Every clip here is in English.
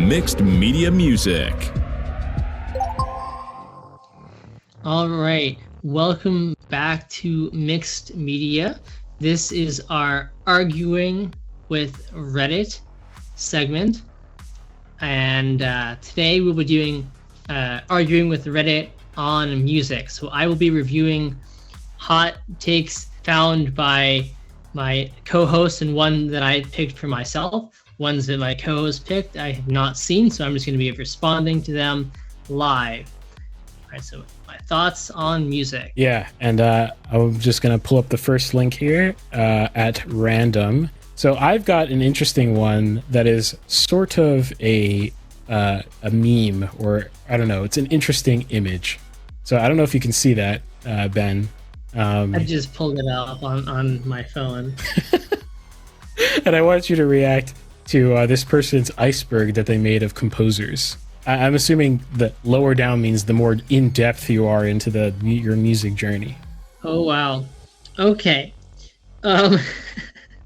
Mixed Media Music. All right, welcome back to Mixed Media. This is our Arguing with Reddit segment. And today we'll be doing Arguing with Reddit on music. So I will be reviewing hot takes found by my co-host and one that I picked for myself. Ones that my co-host picked I have not seen, so I'm just going to be responding to them live. All right, so my thoughts on music. Yeah, and I'm just going to pull up the first link here at random. So I've got an interesting one that is sort of a meme, or I don't know, it's an interesting image. So I don't know if you can see that, Ben. I just pulled it up on my phone. And I want you to react to this person's iceberg that they made of composers. I'm assuming that lower down means the more in-depth you are into your music journey. Oh, wow. Okay.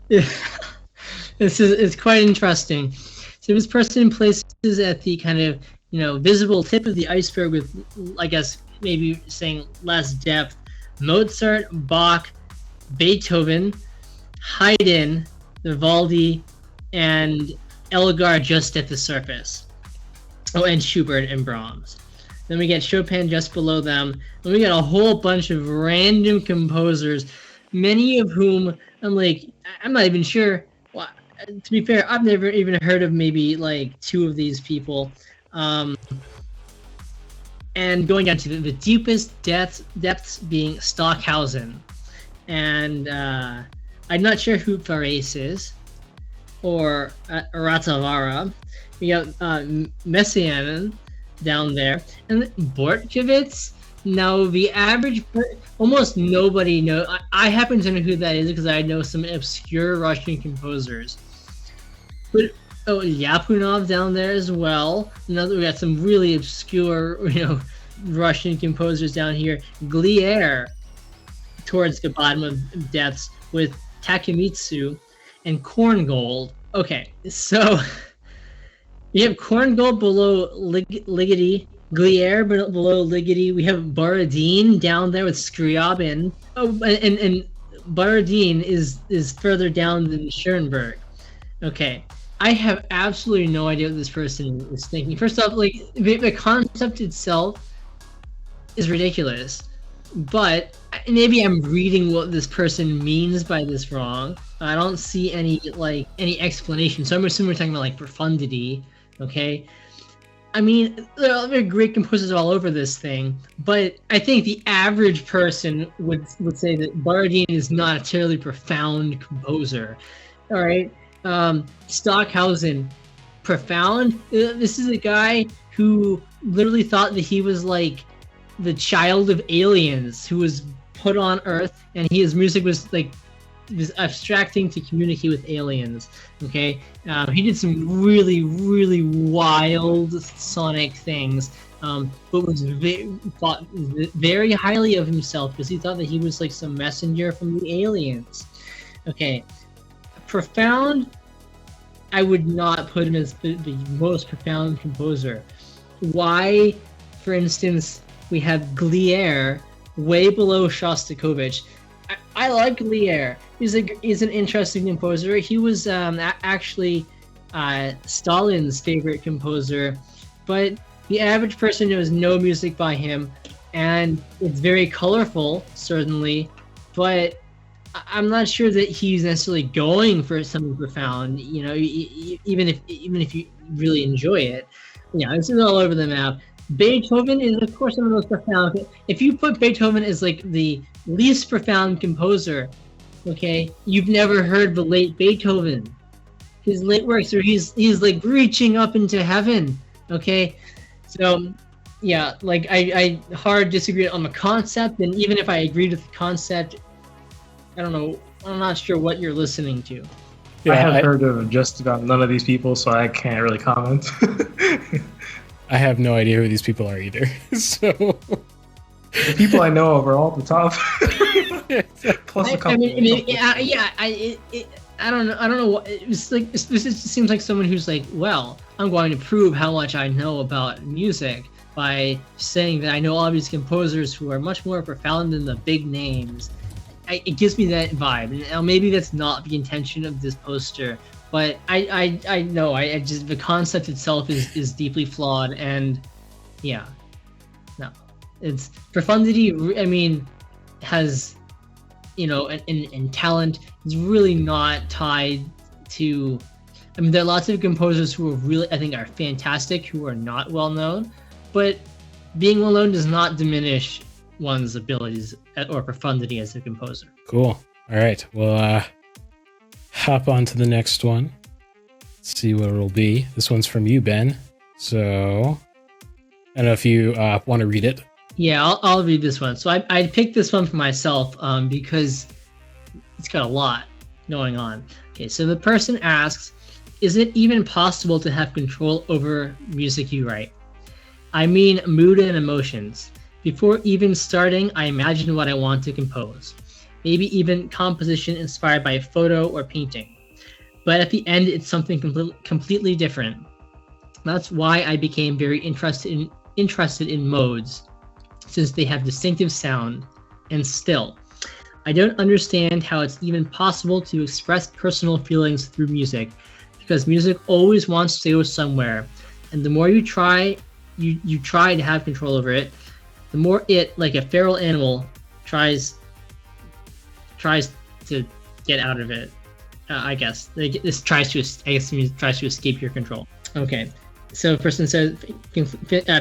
It's quite interesting. So this person places at the kind of, visible tip of the iceberg with, I guess, maybe saying less depth, Mozart, Bach, Beethoven, Haydn, Vivaldi, and Elgar just at the surface. Oh, and Schubert and Brahms. Then we get Chopin just below them. Then we get a whole bunch of random composers, many of whom I'm not even sure. Well, to be fair, I've never even heard of maybe like two of these people. And going down to the deepest depths being Stockhausen. And I'm not sure who Fares is, or Ratavara. We got Messiaen down there. And Bortkiewicz. Now, the average, almost nobody knows. I happen to know who that is because I know some obscure Russian composers. But Lyapunov down there as well. Another, we got some really obscure, Russian composers down here. Glier towards the bottom of depths with Takemitsu and Korngold. Okay, so we have Korngold below Ligeti, Glier below Ligeti. We have Borodin down there with Scriabin. Oh, and Borodin is further down than Schoenberg. Okay, I have absolutely no idea what this person is thinking. First off, the concept itself is ridiculous, but maybe I'm reading what this person means by this wrong. I don't see any explanation. So I'm assuming we're talking about profundity. Okay, I mean, there are great composers all over this thing, but I think the average person would say that Borodin is not a terribly profound composer. All right, Stockhausen, profound. This is a guy who literally thought that he was like the child of aliens who was put on Earth, and his music was was abstracting to communicate with aliens. Okay, he did some really, really wild sonic things, but was thought very highly of himself because he thought that he was like some messenger from the aliens. Okay, profound. I would not put him as the most profound composer. Why, for instance, we have Glier way below Shostakovich. I like Glier. He's an interesting composer. He was actually Stalin's favorite composer, but the average person knows no music by him, and it's very colorful, certainly, but I'm not sure that he's necessarily going for something profound. Even if you really enjoy it, this is all over the map. Beethoven is, of course, one of the most profound. If you put Beethoven as the least profound composer, okay, you've never heard the late Beethoven. His late works, where he's reaching up into heaven. Okay, so yeah, I hard disagree on the concept, and even if I agreed with the concept, I don't know. I'm not sure what you're listening to. Yeah, I have heard of just about none of these people, so I can't really comment. I have no idea who these people are either. So the people I know of are all at the top. Plus a couple. I don't know. What it was like. This just seems like someone who's like, well, I'm going to prove how much I know about music by saying that I know all these composers who are much more profound than the big names. It gives me that vibe. Now, maybe that's not the intention of this poster, but I know I just the concept itself is deeply flawed, and yeah, no, it's profundity. I mean, has and talent is really not tied to. I mean, there are lots of composers who are really, I think, are fantastic, who are not well known, but being well known does not diminish one's abilities or profundity as a composer. Cool. All right. We'll hop on to the next one. Let's see what it'll be. This one's from you, Ben. So I don't know if you want to read it. Yeah, I'll read this one. So I picked this one for myself because it's got a lot going on. Okay, so the person asks, is it even possible to have control over music you write? I mean mood and emotions. Before even starting, I imagine what I want to compose. Maybe even composition inspired by a photo or painting. But at the end, it's something completely different. That's why I became very interested in modes, since they have distinctive sound. And still, I don't understand how it's even possible to express personal feelings through music, because music always wants to go somewhere, and the more you try to have control over it, the more it, like a feral animal, tries to get out of it. I guess this tries to escape your control. Okay, so the person says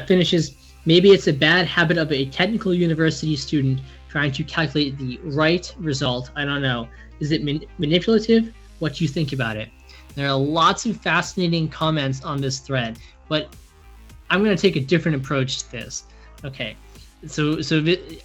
finishes. Maybe it's a bad habit of a technical university student trying to calculate the right result. I don't know. Is it manipulative? What do you think about it? There are lots of fascinating comments on this thread, but I'm going to take a different approach to this. Okay, so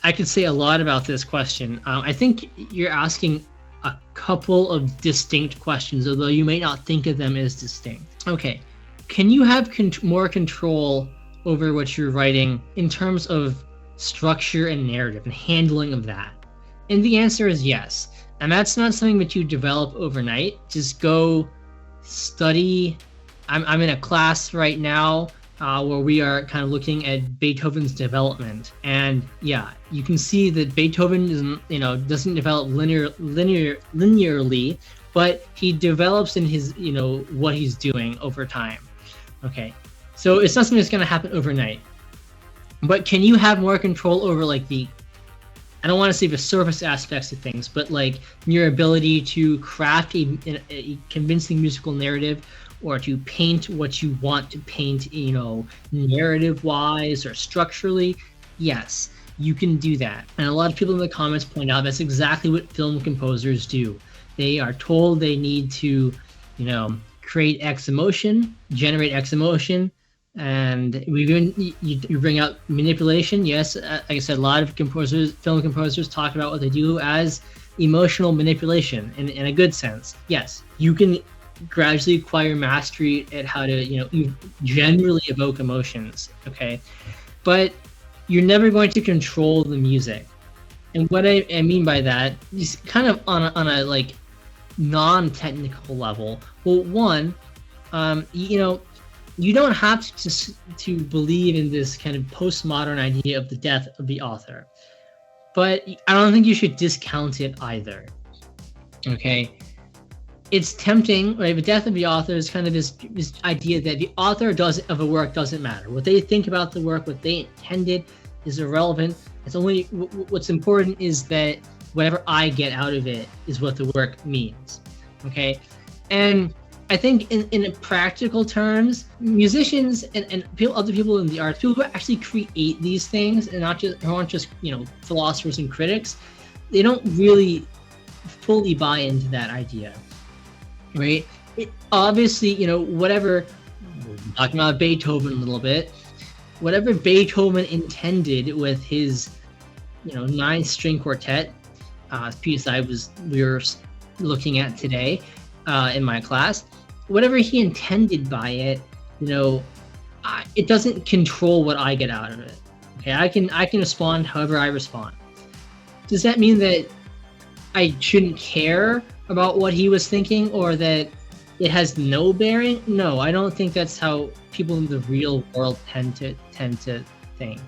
I could say a lot about this question. I think you're asking a couple of distinct questions, although you may not think of them as distinct. Okay, can you have more control over what you're writing in terms of structure and narrative and handling of that? And the answer is yes. And that's not something that you develop overnight. Just go study. I'm in a class right now where we are kind of looking at Beethoven's development, and yeah, you can see that Beethoven doesn't develop linearly, but he develops in his what he's doing over time. Okay, so it's not something that's going to happen overnight. But can you have more control over like I don't want to say the surface aspects of things, but like your ability to craft a convincing musical narrative, or to paint what you want to paint, narrative-wise or structurally? Yes, you can do that. And a lot of people in the comments point out that's exactly what film composers do. They are told they need to, create X emotion, generate X emotion, and you bring out manipulation. Yes, like I said, a lot of film composers talk about what they do as emotional manipulation in a good sense. Yes, you can gradually acquire mastery at how to generally evoke emotions, okay, but you're never going to control the music. And what I mean by that is kind of on a like non-technical level. Well, one, you don't have to believe in this kind of postmodern idea of the death of the author, but I don't think you should discount it either. Okay, it's tempting, right? The death of the author is kind of this idea that the author of a work doesn't matter. What they think about the work, what they intended, is irrelevant. It's only what's important is that whatever I get out of it is what the work means. Okay, and I think in practical terms, musicians and other people in the arts, people who actually create these things and aren't just philosophers and critics, they don't really fully buy into that idea. Right? Obviously, whatever, we're talking about Beethoven a little bit, whatever Beethoven intended with his, 9-string quartet, piece we were looking at today in my class, whatever he intended by it, it doesn't control what I get out of it. Okay, I can respond however I respond. Does that mean that I shouldn't care about what he was thinking, or that it has no bearing. No, I don't think that's how people in the real world tend to think.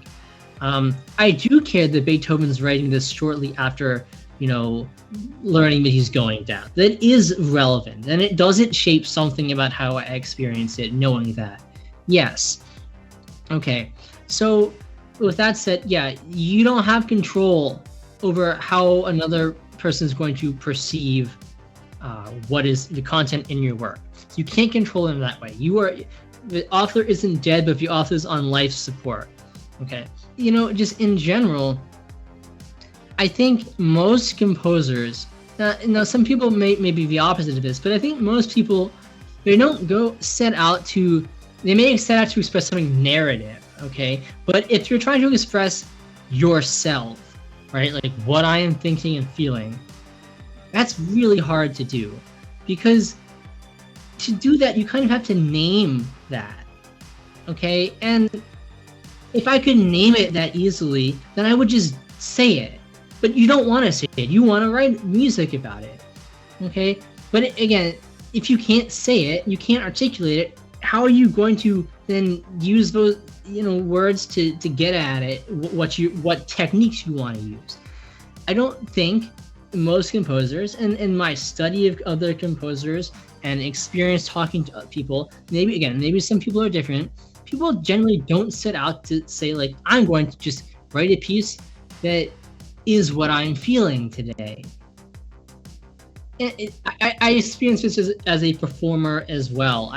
I do care that Beethoven's writing this shortly after, learning that he's going down. That is relevant, and it doesn't shape something about how I experience it, knowing that. Yes. Okay. So with that said, yeah, you don't have control over how another person is going to perceive what is the content in your work. You can't control them that way. The author isn't dead, but the author is on life support. Okay. Just in general, I think most composers, some people may be the opposite of this, but I think most people, they may set out to express something narrative, okay? But if you're trying to express yourself, right, like what I am thinking and feeling, that's really hard to do, because to do that, you kind of have to name that, okay? And if I could name it that easily, then I would just say it. But you don't want to say it. You want to write music about it, okay? But again, if you can't say it, you can't articulate it, how are you going to then use those, words to get at it, what techniques you want to use? I don't think most composers, and in my study of other composers and experience talking to people, maybe some people are different. People generally don't set out to say, like, I'm going to just write a piece that is what I'm feeling today. I experience this as a performer as well.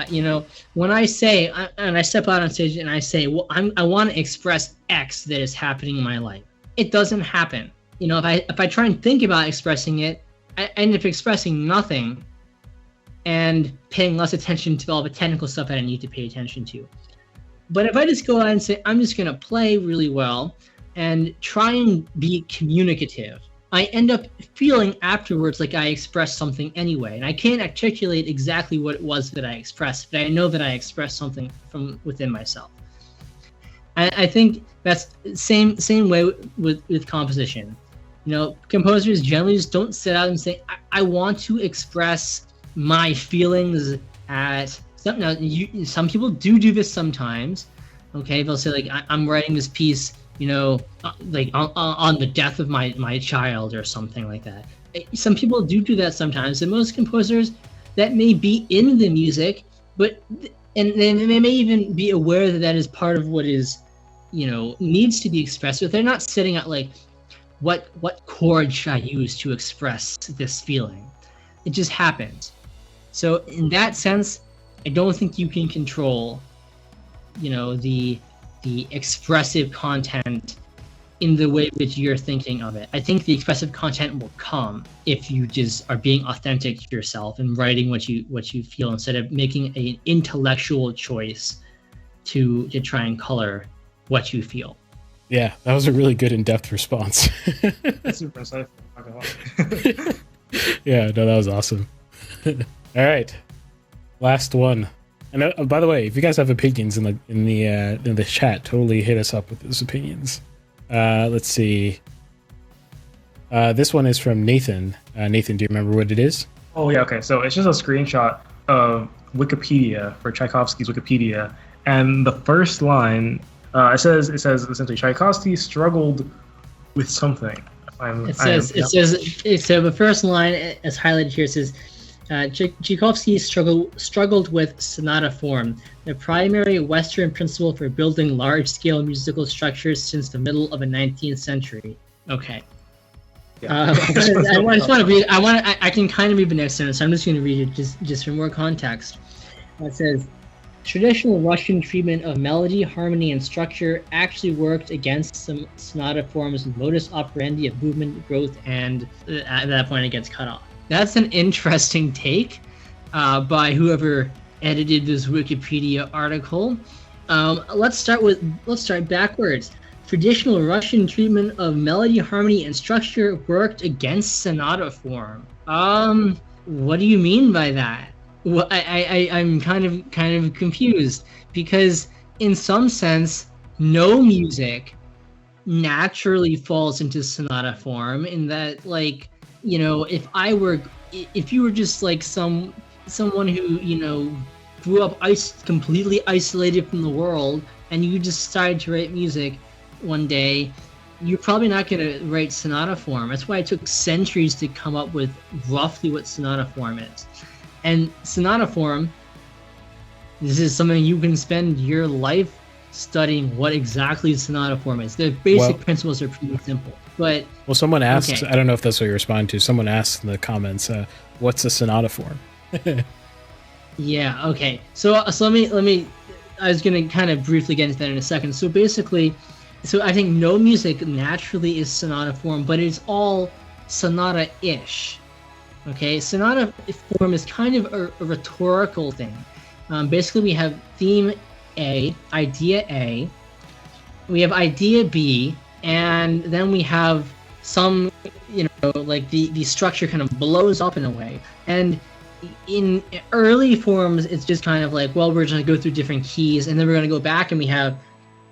When I say, and I step out on stage and I say, well, I want to express X that is happening in my life. It doesn't happen. If I try and think about expressing it, I end up expressing nothing and paying less attention to all the technical stuff that I need to pay attention to. But if I just go out and say, I'm just going to play really well and try and be communicative, I end up feeling afterwards like I expressed something anyway. And I can't articulate exactly what it was that I expressed, but I know that I expressed something from within myself. I think that's same way with composition. Composers generally just don't set out and say, I want to express my feelings at something. Now, some people do this sometimes. Okay, they'll say, like, I'm writing this piece, like on the death of my child or something like that. Some people do that sometimes, and most composers, that may be in the music, and they may even be aware that is part of what is, needs to be expressed, but they're not setting out like, what chord should I use to express this feeling? It just happens. So in that sense, I don't think you can control, the expressive content in the way that you're thinking of it. I think the expressive content will come if you just are being authentic to yourself and writing what you feel, instead of making an intellectual choice to try and color what you feel. Yeah, that was a really good in-depth response. That's super insightful. Yeah, no, that was awesome. All right, last one. And by the way, if you guys have opinions in the chat, totally hit us up with those opinions. Let's see. This one is from Nathan. Nathan, do you remember what it is? Oh yeah, okay. So it's just a screenshot of Wikipedia, for Tchaikovsky's Wikipedia, and the first line it says essentially Tchaikovsky struggled with something. So the first line, as highlighted here, says Tchaikovsky struggled with sonata form, the primary Western principle for building large-scale musical structures since the middle of the 19th century. Okay. Yeah. I can kind of read the next sentence, so I'm just going to read it just for more context. It says, traditional Russian treatment of melody, harmony, and structure actually worked against some sonata form's modus operandi of movement, growth, and at that point it gets cut off. That's an interesting take by whoever edited this Wikipedia article. Let's start backwards. Traditional Russian treatment of melody, harmony, and structure worked against sonata form. What do you mean by that? Well, I'm kind of confused, because in some sense, no music naturally falls into sonata form, in that, like, if you were just like some someone who, grew up completely isolated from the world, and you just started to write music one day, you're probably not going to write sonata form. That's why it took centuries to come up with roughly what sonata form is. And sonata form, this is something you can spend your life studying what exactly sonata form is. The basic principles are pretty simple. But someone asked, okay. I don't know if that's what you respond to. Someone asked in the comments, what's a sonata form? Yeah, okay. So let me I was going to kind of briefly get into that in a second. So basically, I think no music naturally is sonata form, but it's all sonata-ish. Okay, sonata form is kind of a rhetorical thing. Basically, we have theme A, idea A, we have idea B, and then we have some, like the structure kind of blows up in a way. And in early forms, it's just kind of like, well, we're just going to go through different keys, and then we're going to go back and we have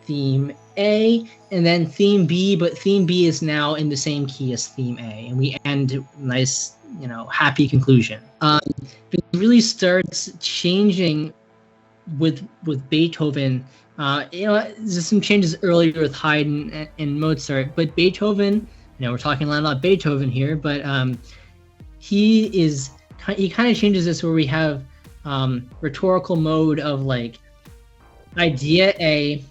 theme A and then theme B, but theme B is now in the same key as theme A, and we end nice, happy conclusion. It really starts changing with Beethoven. There's some changes earlier with Haydn and Mozart, but Beethoven, we're talking a lot about Beethoven here, but he kind of changes this where we have rhetorical mode of like idea A,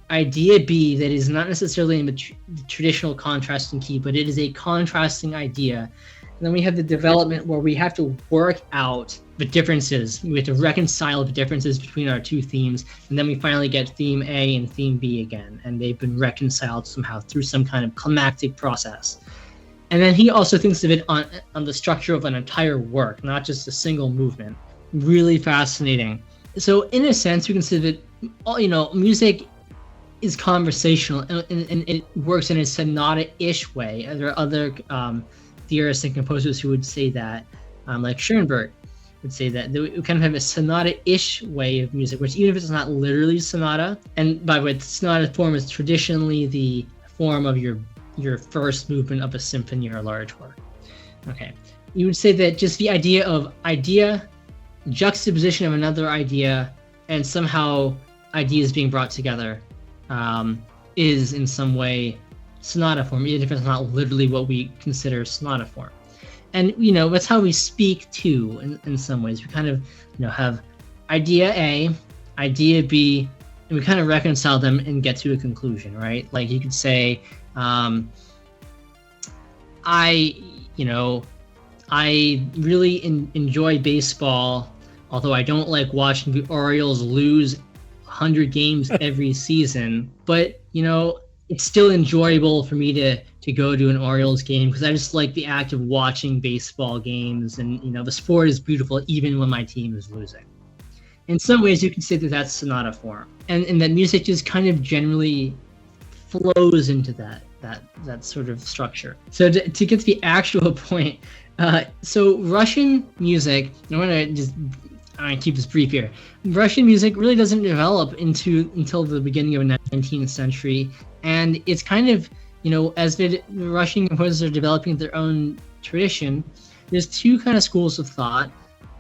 idea B that is not necessarily in the traditional contrasting key, but it is a contrasting idea. And then we have the development where we have to work out the differences. We have to reconcile the differences between our two themes. And then we finally get theme A and theme B again. And they've been reconciled somehow through some kind of climactic process. And then he also thinks of it on the structure of an entire work, not just a single movement. Really fascinating. So in a sense, we can say that, music is conversational and it works in a sonata-ish way. There are other theorists and composers who would say that, like Schoenberg would say that. We kind of have a sonata-ish way of music, which even if it's not literally sonata, and by the way, sonata form is traditionally the form of your first movement of a symphony or a large work. Okay. You would say that just the idea of idea, juxtaposition of another idea, and somehow ideas being brought together is in some way sonata form, even if it's not literally what we consider sonata form. And, that's how we speak too, in some ways. We kind of, have idea A, idea B, and we kind of reconcile them and get to a conclusion, right? Like you could say, I really enjoy baseball, although I don't like watching the Orioles lose 100 games every season. But, it's still enjoyable for me to go to an Orioles game because I just like the act of watching baseball games. And, the sport is beautiful even when my team is losing. In some ways, you can say that that's sonata form. And that music just kind of generally flows into that sort of structure. So to get to the actual point, so Russian music, I'm gonna keep this brief here. Russian music really doesn't develop until the beginning of the 19th century, and it's kind of, as the Russian composers are developing their own tradition, there's two kind of schools of thought,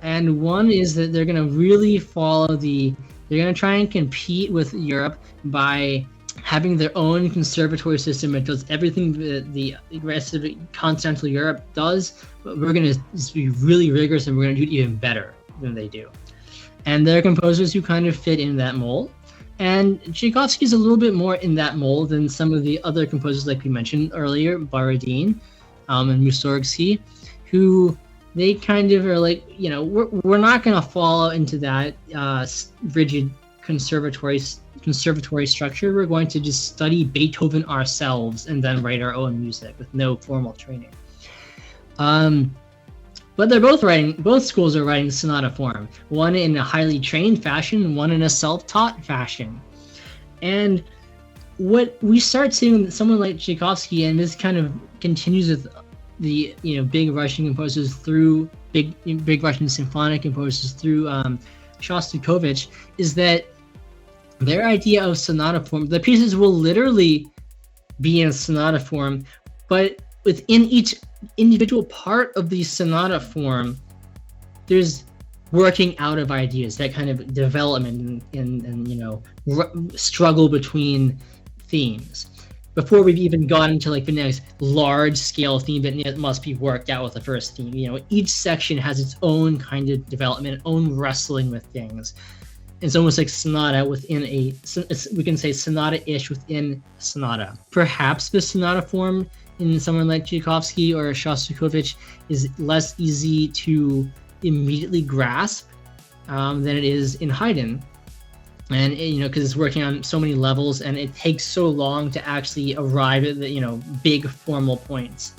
and one is that they're gonna really they're gonna try and compete with Europe by having their own conservatory system that does everything the rest of continental Europe does, but we're going to just be really rigorous and we're going to do it even better than they do. And there are composers who kind of fit in that mold. And Tchaikovsky is a little bit more in that mold than some of the other composers like we mentioned earlier, Borodin and Mussorgsky, who they kind of are like, we're not going to follow into that rigid conservatory structure. We're going to just study Beethoven ourselves and then write our own music with no formal training. But both schools are writing sonata form, one in a highly trained fashion, one in a self-taught fashion. And what we start seeing with someone like Tchaikovsky, and this kind of continues with the big Russian composers through big Russian symphonic composers through Shostakovich, is that their idea of sonata form, the pieces will literally be in sonata form, but within each individual part of the sonata form, there's working out of ideas, that kind of development and struggle between themes. Before we've even gone into like the next large scale theme that must be worked out with the first theme. Each section has its own kind of development, own wrestling with things. It's almost like sonata within we can say sonata-ish within sonata. Perhaps the sonata form in someone like Tchaikovsky or Shostakovich is less easy to immediately grasp than it is in Haydn. And because it's working on so many levels and it takes so long to actually arrive at the big formal points.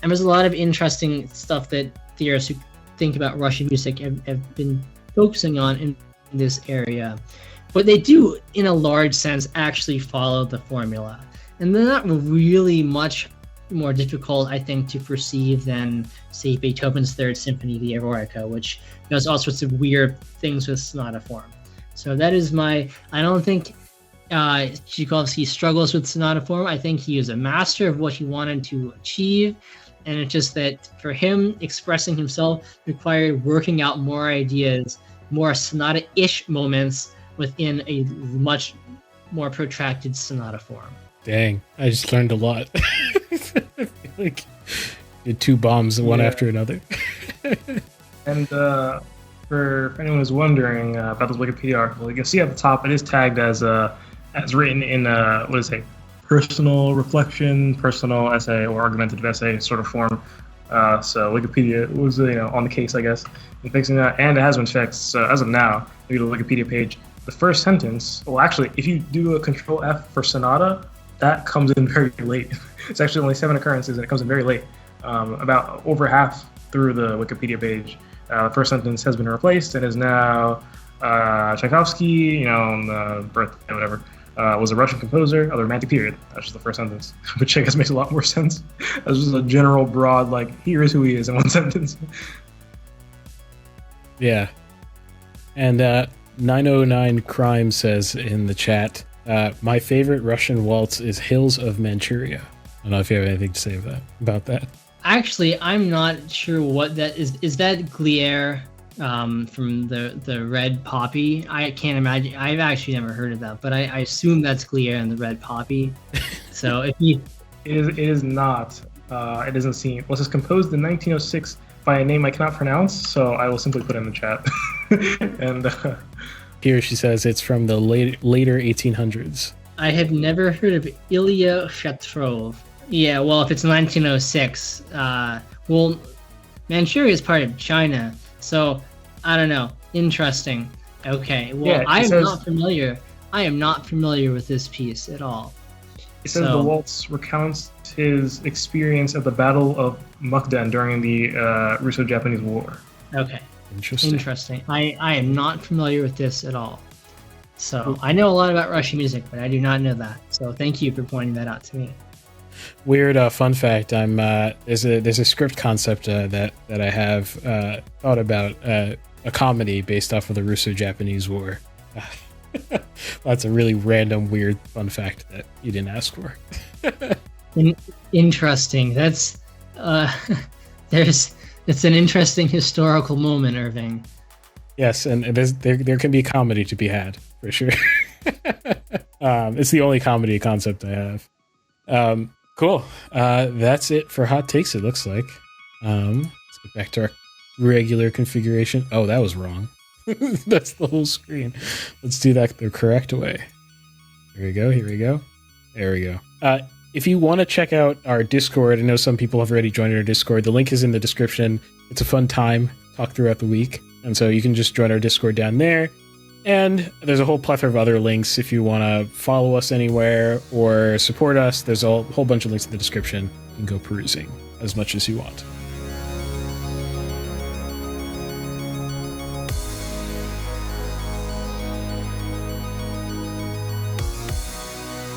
And there's a lot of interesting stuff that theorists who think about Russian music have been focusing on in this area. But they do, in a large sense, actually follow the formula. And they're not really much more difficult, I think, to perceive than, say, Beethoven's Third Symphony, the Eroica, which does all sorts of weird things with sonata form. So that is I don't think Tchaikovsky struggles with sonata form. I think he is a master of what he wanted to achieve. And it's just that for him, expressing himself required working out more ideas, more sonata-ish moments within a much more protracted sonata form. Dang, I just learned a lot. I feel like did two bombs, one after another. And for anyone who's wondering about this Wikipedia article, you can see at the top it is tagged as written in personal reflection, personal essay, or argumentative essay sort of form. So Wikipedia was on the case, I guess, in fixing that, and it has been fixed. So as of now, if you go to the Wikipedia page, the first sentence, well, actually, if you do a Control F for sonata, that comes in very late. It's actually only 7 occurrences, and it comes in very late, about over half through the Wikipedia page. The first sentence has been replaced and is now Tchaikovsky, on the birthday, whatever, was a Russian composer of the Romantic period. That's just the first sentence, which I guess makes a lot more sense. That's just a general, broad, here is who he is in one sentence. Yeah. And 909 Crime says in the chat, my favorite Russian waltz is Hills of Manchuria. I don't know if you have anything to say about that. Actually, I'm not sure what that is. Is that Glière from the Red Poppy? I can't imagine. I've actually never heard of that, but I assume that's Glière and the Red Poppy. So if you... It is not. It doesn't seem... Well, it's composed in 1906 by a name I cannot pronounce, so I will simply put it in the chat. And here she says it's from the later 1800s. I have never heard of Ilya Shatrov. Yeah, well, if it's 1906, well, Manchuria is part of China, so I don't know. Interesting. Okay, well, yeah, I am not familiar with this piece at all. It says the waltz recounts his experience at the Battle of Mukden during the Russo-Japanese War. Okay. Interesting. I am not familiar with this at all. So I know a lot about Russian music, but I do not know that. So thank you for pointing that out to me. Weird fun fact. I'm there's a script concept that I have thought about a comedy based off of the Russo-Japanese War. That's a really random, weird fun fact that you didn't ask for. Interesting. That's it's an interesting historical moment, Irving. Yes, and there can be comedy to be had for sure. It's the only comedy concept I have. Cool. That's it for hot takes. It looks like. Let's get back to our regular configuration. Oh, that was wrong. That's the whole screen. Let's do that the correct way. Here we go. There we go. If you want to check out our Discord, I know some people have already joined our Discord. The link is in the description. It's a fun time. Talk throughout the week. And so you can just join our Discord down there. And there's a whole plethora of other links if you want to follow us anywhere or support us. There's a whole bunch of links in the description. You can go perusing as much as you want.